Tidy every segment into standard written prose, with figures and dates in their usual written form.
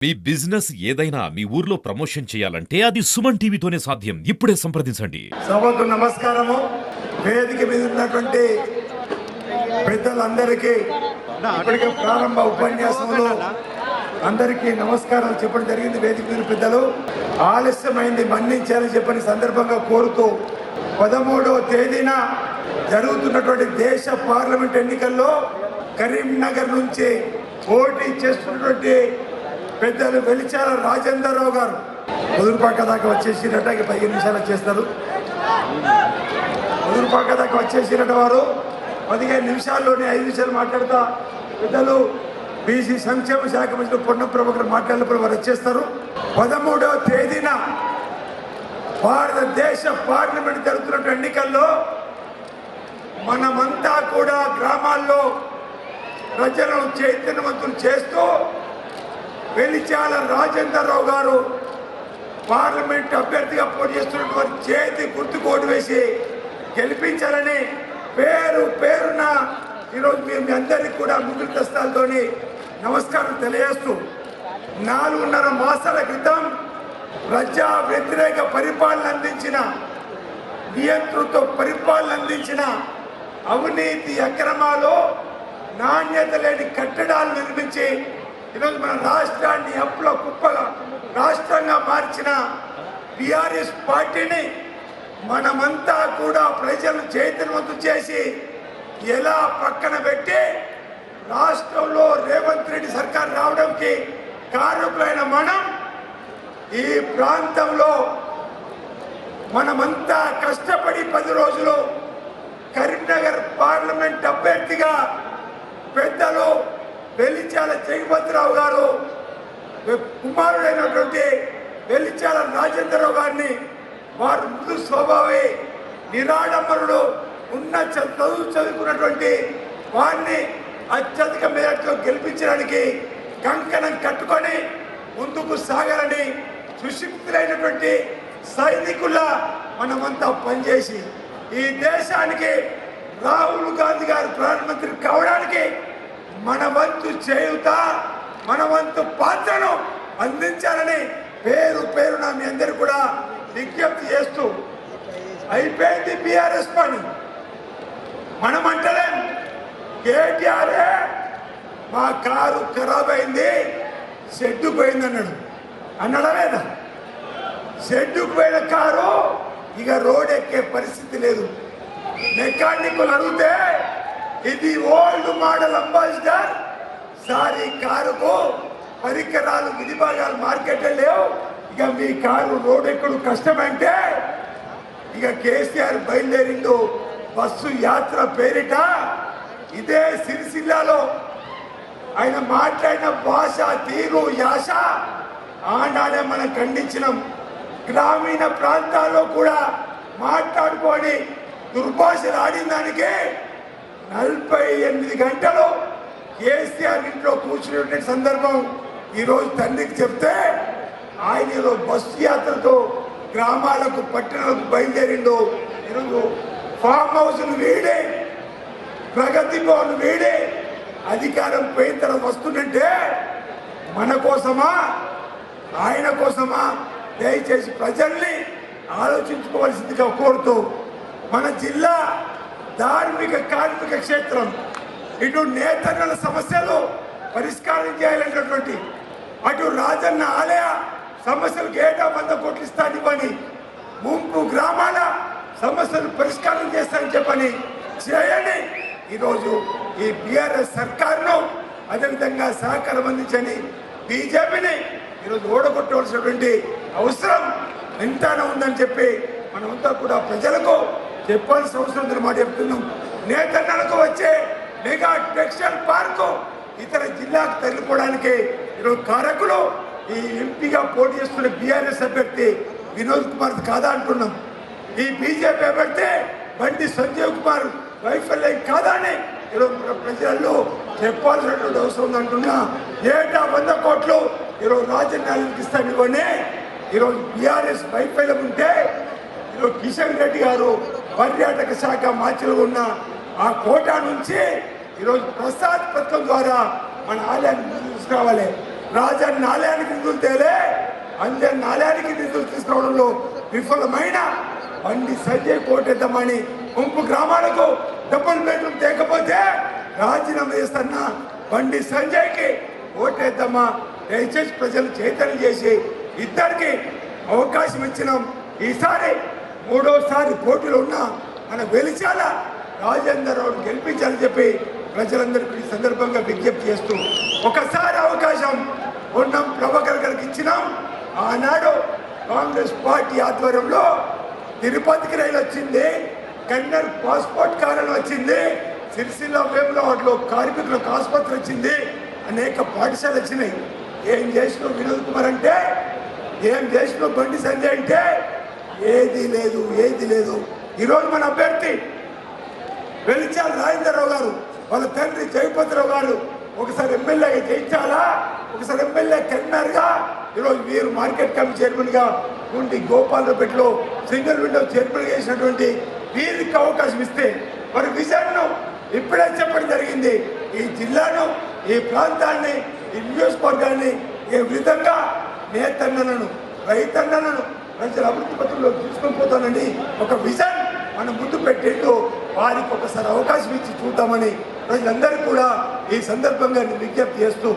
మీ business ఏదైనా మీ ఊర్లో promotion చేయాలంటే అది సుమన్ టీవీతోనే సాధ్యం. ఇప్పుడే సంప్రదించండి. సభకు నమస్కారము. వేదిక మీద ఉన్నటువంటి పెద్దలందరికీ ఇప్పటికే ప్రారంభ ఉపన్యాసంలో అందరికీ నమస్కారాలు చెప్పడం జరిగింది. వేదిక మీద పెద్దలు ఆలస్యమైంది మన్నించాలని చెప్పని సందర్భంగా కోరుతూ 13వ తేదీన జరుగుతున్నటువంటి దేశ పార్లమెంట్ ఎన్నికల్లో కరీంనగర్ నుంచి పోటీ చేస్తున్నటువంటి పెద్దలు వెలిచాల రాజేందర్రావు గారు ముదురుపాక దాకా వచ్చేసినట్ట 15 నిమిషాలు చేస్తారు. ముదురుపాక దాకా వచ్చేసినట్టు వారు 15 నిమిషాల్లోనే 5 నిమిషాలు మాట్లాడతా పెద్దలు బీసీ సంక్షేమ శాఖ మంత్రి పొన్నం ప్రభాకర్ మాట్లాడినప్పుడు వారు వచ్చేస్తారు. 13వ తేదీన భారతదేశ పార్లమెంట్ జరుగుతున్న ఎన్నికల్లో మనమంతా కూడా గ్రామాల్లో ప్రజలను చైతన్యవంతులు చేస్తూ వెలిచాల రాజేందర్రావు గారు పార్లమెంట్ అభ్యర్థిగా పోటీ చేస్తున్నటువంటి చేతి గుర్తుకు ఓటు వేసి గెలిపించాలని పేరున ఈరోజు మీ అందరికీ కూడా ముగ్గురు దస్తాలతోని నమస్కారం తెలియజేస్తూ 4.5 మాసాల క్రితం ప్రజా వ్యతిరేక పరిపాలన అందించిన నియంతృత్వ పరిపాలన అందించిన అవినీతి అక్రమాలు నాణ్యత లేని కట్టడాలు నిర్మించి ఈరోజు మన రాష్ట్రాన్ని అప్పుల కుప్పగా రాష్ట్రంగా మార్చిన టిఆర్ఎస్ పార్టీని మనమంతా కూడా ప్రజలను చైతన్యవంతం చేసి ఎలా పక్కన పెట్టి రాష్ట్రంలో రేవంత్ రెడ్డి సర్కార్ రావడానికి కారకులైన మనం ఈ ప్రాంతంలో మనమంతా కష్టపడి 10 రోజులు కరీంనగర్ పార్లమెంట్ అభ్యర్థిగా పెద్దలు వెలిచాల జగపతిరావు గారు కుమారుడైనటువంటి వెలిచాల రాజేంద్రరావు గారిని వారు మృదు స్వభావి నిరాడంబరుడు చదువుకున్నటువంటి వారిని అత్యధిక మేరతో గెలిపించడానికి కంకణం కట్టుకొని ముందుకు సాగాలని సుశిక్షితులైనటువంటి సైనికుల మనమంతా పనిచేసి ఈ దేశానికి రాహుల్ గాంధీ గారు ప్రధానమంత్రి కావడానికి మన వంతు చేయుత మన వంతు పాత్రను అందించాలని పేరున మీ అందరు కూడా విజ్ఞప్తి చేస్తూ అయిపోయింది బీఆర్ఎస్ పని. మనం అంటలేం కేటీఆర్ మా కారు ఖరాబ్ అయింది షెడ్డుకు పోయింది అన్నాడా లేదా? షెడ్డుకు పోయిన కారు ఇక రోడ్ ఎక్కే పరిస్థితి లేదు. మెకానిక్లు అడిగితే ఇది ఓల్డ్ మోడల్ అంబాసిడర్ సార్, ఈ కారుకు పరికరాలు విధిభాగాలు మార్కెట్లో లేవు, ఇక మీ కారు రోడ్ ఎక్కడు కష్టమంటే ఇక కేసీఆర్ బయలుదేరిండు బస్సు యాత్ర పేరిట. ఇదే సిరిసిల్లాలో ఆయన మాట్లాడిన భాష తీరు యాస ఆనాడే మనం ఖండించినాం. గ్రామీణ ప్రాంతాల్లో కూడా మాట్లాడుకొని దుర్భాషలు ఆడిన దానికి 48 గంటలు కేసీఆర్ ఇంట్లో కూర్చునే సందర్భం ఈరోజు తండ్రికి చెప్తే ఆయన ఈరోజు బస్సు యాత్రతో గ్రామాలకు పట్టణాలకు బయలుదేరిండు. ఈరోజు ఫామ్ హౌస్ను వీడి ప్రగతి భవన్ వీడి అధికారం పోయిన తర్వాత వస్తుందంటే మన కోసమా ఆయన కోసమా? దయచేసి ప్రజల్ని ఆలోచించుకోవాల్సిందిగా కోరుతూ మన జిల్లా ధార్మిక కార్మిక క్షేత్రం, ఇటు నేతన్నల సమస్యలు పరిష్కారం చేయాలనేటువంటి, అటు రాజన్న ఆలయ సమస్యలకు ఏటా 100 కోట్లు ఇస్తానివ్వని, ముంపు గ్రామాల సమస్యలు పరిష్కారం చేస్తానని చెప్పని చేయని ఈరోజు ఈ బీఆర్ఎస్ సర్కారును అదేవిధంగా సహకారం అందించని బీజేపీని ఈరోజు ఓడగొట్టవలసినటువంటి అవసరం ఎంతైనా ఉందని చెప్పి మనమంతా కూడా ప్రజలకు చెప్పాల్సిన అవసరం మాట చెప్తున్నాం. నేతన్నలకు వచ్చే మెగా టెక్స్టైల్ పార్కు ఇతర జిల్లాకు తరలిపోవడానికి ఈరోజు కారకులు ఈ ఎంపీగా పోటీ చేస్తున్న బీఆర్ఎస్ అభ్యర్థి వినోద్ కుమార్ కాదా అంటున్నాం. ఈ బీజేపీ అభ్యర్థి బండి సంజయ్ కుమార్ వైఫల్యం కాదా అని ఈరోజు ప్రజల్లో చెప్పాల్సినటువంటి అవసరం ఉందంటున్నా. ఏటా 100 కోట్లు ఈరోజు రాజధానికి ఇస్తానివ్వని ఈరోజు బీఆర్ఎస్ వైఫల్యం ఉంటే ఈరోజు కిషన్ రెడ్డి గారు పర్యాటక శాఖ మార్చిలో ఉన్న ఆ కోటా నుంచి ఈరోజు ప్రసాద్ పథకం ద్వారా మన ఆలయాన్ని తీసుకురావాలి. రాజన్ నాలయానికి నిధులు తేలే అంజన్ నాలయానికి నిధులు తీసుకురావడంలో విఫలమైన బండి సంజయ్ కోటేద్దామని ముంపు గ్రామాలకు డబుల్ బెడ్రూమ్ తేకపోతే రాజీనామా చేస్తున్న బండి సంజయ్కి ఓటేద్దామా దయచేసి ప్రజలు చైతన్యం చేసి ఇద్దరికి అవకాశం ఇచ్చినాం. ఈసారి మూడోసారి పోటీలో ఉన్న మన వెలిచాల రాజేందర్ రావును గెలిపించాలని చెప్పి ప్రజలందరికీ ఈ సందర్భంగా విజ్ఞప్తి చేస్తూ ఒకసారి అవకాశం పొన్నం ప్రభాకర్ గారికి ఇచ్చినాం. ఆనాడు కాంగ్రెస్ పార్టీ ఆధ్వర్యంలో తిరుపతికి రైలు వచ్చింది, కన్నర్ పాస్పోర్ట్ కార్యాలయం వచ్చింది, సిరిసిల్ల వేములవాడలో కార్మికులకు ఆసుపత్రి వచ్చింది, అనేక పాఠశాలలు వచ్చినాయి. ఏం చేసినావు వినోద్ కుమార్ అంటే, ఏం చేసినావు బండి సంజయ్ అంటే ఏది లేదు, ఏది లేదు. ఈరోజు మన అభ్యర్థి వెలిచాల రాజేంద్రరావు గారు వాళ్ళ తండ్రి జయపతిరావు గారు ఒకసారి ఎమ్మెల్యేగా జయించాలా, ఒకసారి ఎమ్మెల్యే కన్వీనర్గా, ఈరోజు వీరు మార్కెట్ కమిటీ చైర్మన్గా ఉండి గోపాలపేటలో సింగిల్ విండో చైర్మన్గా చేసినటువంటి వీరికి అవకాశం ఇస్తే మరి విజన్ను ఇప్పుడే చెప్పడం జరిగింది. ఈ జిల్లాను, ఈ ప్రాంతాన్ని, ఈ నియోజకవర్గాన్ని ఏ విధంగా నేతన్నలను, రైతన్నలను ప్రజల అభివృద్ధి పత్రంలో తీసుకొని పోతానని ఒక విజన్ మనం ముందు పెట్టేట్టు వారికి ఒకసారి అవకాశం ఇచ్చి చూద్దామని ప్రజలందరూ కూడా ఈ సందర్భంగా విజ్ఞప్తి చేస్తూ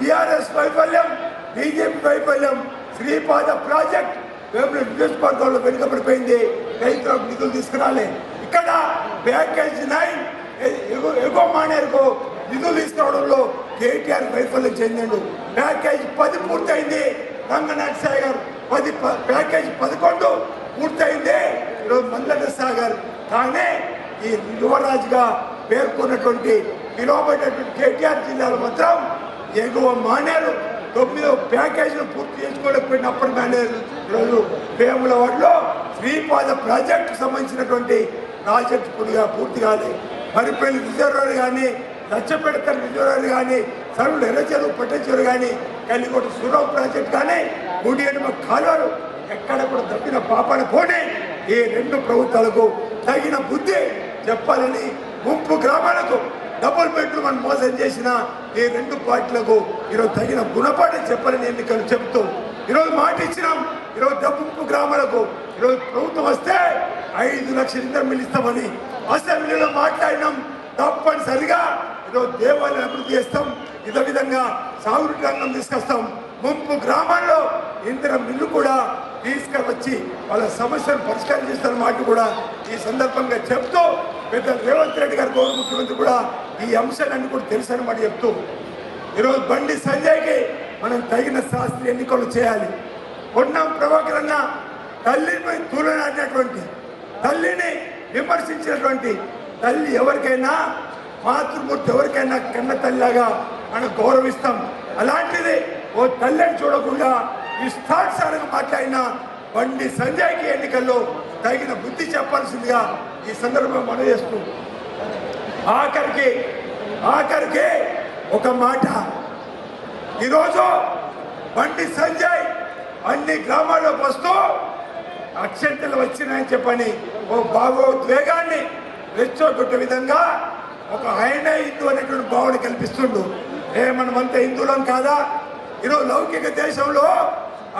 బీఆర్ఎస్ వైఫల్యం, బీజేపీ వైఫల్యం, శ్రీపాద ప్రాజెక్ట్ వేముల నియోజకవర్గంలో వెనుకబడిపోయింది. రైతులకు నిధులు తీసుకురాలే. ఇక్కడ ప్యాకేజ్ 9 ఎగో మానేరుకు నిధులు తీసుకురావడంలో కేటీఆర్ వైఫల్యం చెందాడు. ప్యాకేజ్ 10 పూర్తయింది. రంగనాథ్ సాగర్ 10 ప్యాకేజ్ 11 పూర్తయింది. ఈరోజు మల్లన్న సాగర్ కానీ ఈ యువరాజుగా పేర్కొన్నటువంటి పిలువబడినటువంటి కేటీఆర్ జిల్లాలో మాత్రం ఎగువ మానేరు 9 ప్యాకేజీలు పూర్తి చేసుకోలేకపోయిన అప్పటి మానేరు ఈరోజు వేములవాడలో శ్రీపాద ప్రాజెక్టు సంబంధించినటువంటి ప్రాజెక్టు పూర్తి కాలేదు. మరిపల్లి రిజర్వాయర్ కానీ, లచ్చపేట రిజర్వాయర్ కానీ, సరువులు ఎర్రచెరువు పట్టచెరువు కానీ, కలికోట సూరవ్ ప్రాజెక్ట్ కానీ, గుడి ఎడమ కాలువలు ఎక్కడ కూడా తప్పిన పాపాన పోనీ ఈ రెండు ప్రభుత్వాలకు తగిన బుద్ధి చెప్పాలని, ముంపు గ్రామాలకు డబుల్ బెడ్రూమ్ అని మోసం చేసిన ఈ రెండు పార్టీలకు ఈరోజు తగిన గుణపాఠం చెప్పాలని ఎన్నికలు చెబుతూ ఈరోజు మాట ఇచ్చినాం. ఈరోజు ముంపు గ్రామాలకు ఈరోజు ప్రభుత్వం వస్తే 5 లక్షల ఇంధనం ఇస్తామని అసెంబ్లీలో మాట్లాడినాం. తప్పనిసరిగా ఈరోజు దేవాలయం అభివృద్ధి చేస్తాం, ఇదే విధంగా సాగునీటి రంగం తీసుకొస్తాం. ముంపు గ్రామాల్లో ఇంధనం ఇల్లు కూడా తీసుకువచ్చి వాళ్ళ సమస్యను పరిష్కారం చేస్తున్న మాట కూడా ఈ సందర్భంగా చెప్తూ పెద్ద రేవంత్ రెడ్డి గారు గౌరవ ముఖ్యమంత్రి కూడా ఈ అంశాలన్నీ కూడా తెలుసని మాట చెప్తూ ఈరోజు బండి సంజయ్కి మనం తగిన శాస్త్రీయ ఎన్నికలు చేయాలి. పొన్నం ప్రభాకర్ అన్న తల్లిని తూలనాడినటువంటి, తల్లిని విమర్శించినటువంటి తల్లి ఎవరికైనా, మాతృమూర్తి ఎవరికైనా కన్న తల్లిలాగా మనం గౌరవిస్తాం. అలాంటిది ఓ తల్లిని చూడకుండా ఇష్టానుసారంగా మాట్లాడిన బండి సంజయ్కి ఎన్నికల్లో తగిన బుద్ధి చెప్పాల్సిందిగా ఈ సందర్భంగా మనం చేస్తూ ఆఖరికి ఒక మాట, ఈరోజు బండి సంజయ్ అన్ని గ్రామాల్లోకి వస్తూ అక్షంతలు వచ్చినాయని చెప్పని ఓ భావోద్వేగాన్ని రెచ్చగొట్టే విధంగా ఒక ఆయన హిందూ అనేటువంటి భావన కల్పిస్తుండు. మనమంతా హిందువులం కాదా? ఈరోజు లౌకిక దేశంలో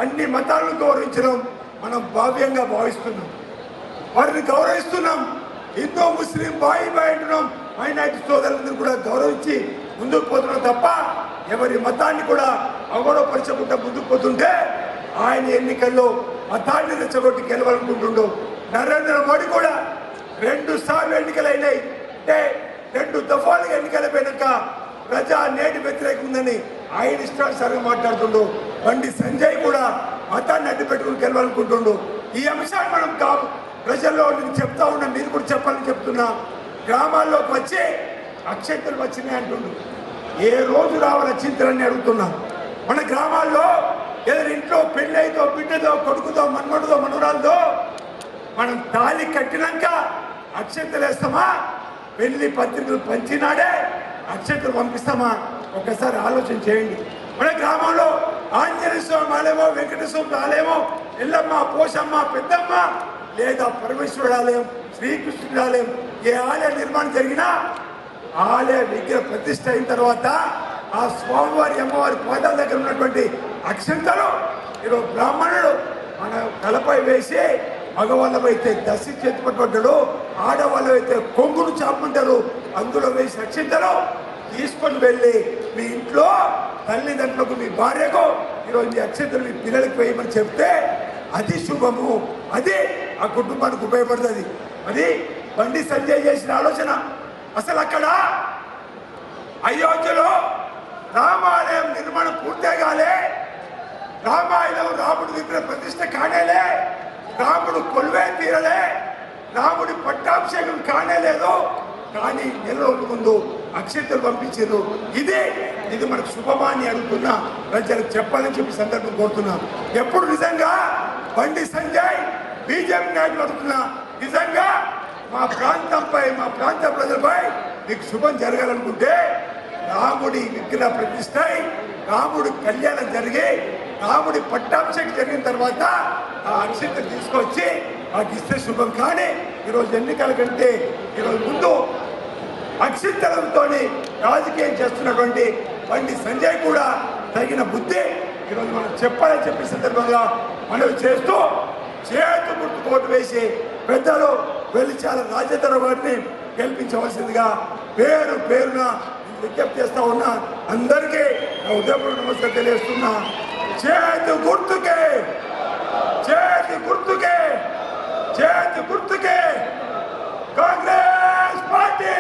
అన్ని మతాలను గౌరవించడం మనం భావ్యంగా భావిస్తున్నాం, వారిని గౌరవిస్తున్నాం. హిందూ ముస్లిం బాయి అంటున్నాం, మైనారిటీ సోదరులందరూ కూడా గౌరవించి ముందుకు పోతున్నాం తప్ప ఎవరి మతాన్ని కూడా అగౌరవపరచకుండా ముందుకు పోతుంటే ఆయన ఎన్నికల్లో మతాన్ని రెచ్చగొట్టి గెలవాలనుకుంటుండు. నరేంద్ర మోడీ కూడా 2 సార్లు ఎన్నికలైనాయి అంటే 2 దఫాలుగా ఎన్నికలైపోయినాక ప్రజా నేటి వ్యతిరేకం ఉందని ఆయన ఇష్టానుసారంగా మాట్లాడుతుండు. బండి సంజయ్ కూడా మతాన్ని అడ్డు పెట్టుకుని గెలవాలనుకుంటుండు. ఈ అంశాన్ని మనం ప్రజల్లో నేను చెప్తా ఉన్నా, మీరు కూడా చెప్పాలని చెప్తున్నా. గ్రామాల్లోకి వచ్చి అక్షంతలు వచ్చినాయి అంటుండు. ఏ రోజు రావాలి అక్షంతలని అడుగుతున్నాం. మన గ్రామాల్లో ఏదైనా ఇంట్లో పెళ్ళైతో, బిడ్డతో, కొడుకుతో, మన్మడుతో, మనవరాలతో మనం తాళి కట్టినాక అక్షంతలు వేస్తామా? పెళ్లి పత్రికలు పంచినాడే అక్షంతలు పంపిస్తామా? ఒకసారి ఆలోచన చేయండి. మన గ్రామంలో ఆంజనేయ స్వామి ఆలయమో, వెంకటేశ్వర స్వామి ఆలయమో, ఎల్లమ్మ, పోషమ్మ, పెద్దమ్మ లేదా పరమేశ్వరుడు ఆలయం, శ్రీకృష్ణుడి ఆలయం, ఏ ఆలయ నిర్మాణం జరిగినా ఆలయ విగ్రహ ప్రతిష్ట అయిన తర్వాత ఆ స్వామివారి అమ్మవారి పాదాల దగ్గర ఉన్నటువంటి అక్షంతలు ఈరోజు బ్రాహ్మణుడు మన తలపై వేసి మగవాళ్ళమైతే దశి చేతి పట్టుకుంటాడు, ఆడవాళ్ళు అయితే కొంగును చాపుకుంటారు. అందులో వేసి అక్షంతలు తీసుకొని వెళ్ళి మీ ఇంట్లో తల్లిదండ్రులకు మీ భార్యకు ఈరోజు మీ అక్షంతలు మీ పిల్లలకి వేయమని చెప్తే అది శుభము, అది ఆ కుటుంబానికి ఉపయోగపడుతుంది. అది బండి సంజయ్ చేసిన ఆలోచన. అసలు అక్కడ అయోధ్యలో రామాలయం నిర్మాణం పూర్తగాలే, రామాయణం రాముడి విగ్రహ ప్రతిష్ట కానేలే, రాముడు కొలువే తీరలే, రాముడి పట్టాభిషేకం కానేలేదు. కానీ నెల రోజుల ముందు అక్షంతలు పంపించారు. ఇది మనకు శుభమాని అడుగుతున్నా, ప్రజలకు చెప్పాలని చెప్పి సందర్భం కోరుతున్నా. ఎప్పుడు నిజంగా బండి సంజయ్ బీజేపీ నాయకులు అడుగుతున్నా, నిజంగా మా ప్రాంతంపై మా ప్రాంత ప్రజలపై మీకు శుభం జరగాలనుకుంటే రాముడి విగ్రహ ప్రతిష్ట, రాముడి కళ్యాణం జరిగి రాముడి పట్టాభిషేకం జరిగిన తర్వాత ఆ అక్షంతలు తీసుకొచ్చి మాకు ఇస్తే శుభం. కానీ ఈరోజు ఎన్నికల కంటే ఈరోజు ముందు అక్షంతలతో రాజకీయం చేస్తున్నటువంటి బండి సంజయ్ కూడా తగిన బుద్ధి ఈరోజు మనం చెప్పాలని చెప్పే సందర్భంగా మనవి చేస్తూ చేతు గుర్తు ఓటు వేసి పెద్దలు వెలిచాల రాజేంద్ర గారిని గెలిపించవలసిందిగా పేరు పేరున విజ్ఞప్తి చేస్తా ఉన్నా. అందరికీ ఉదయపూర్వక నమస్కారం తెలియజేస్తున్నా. చేతి గుర్తుకే, చేతి గుర్తుకే, చేతి గుర్తుకే కాంగ్రెస్ పార్టీ.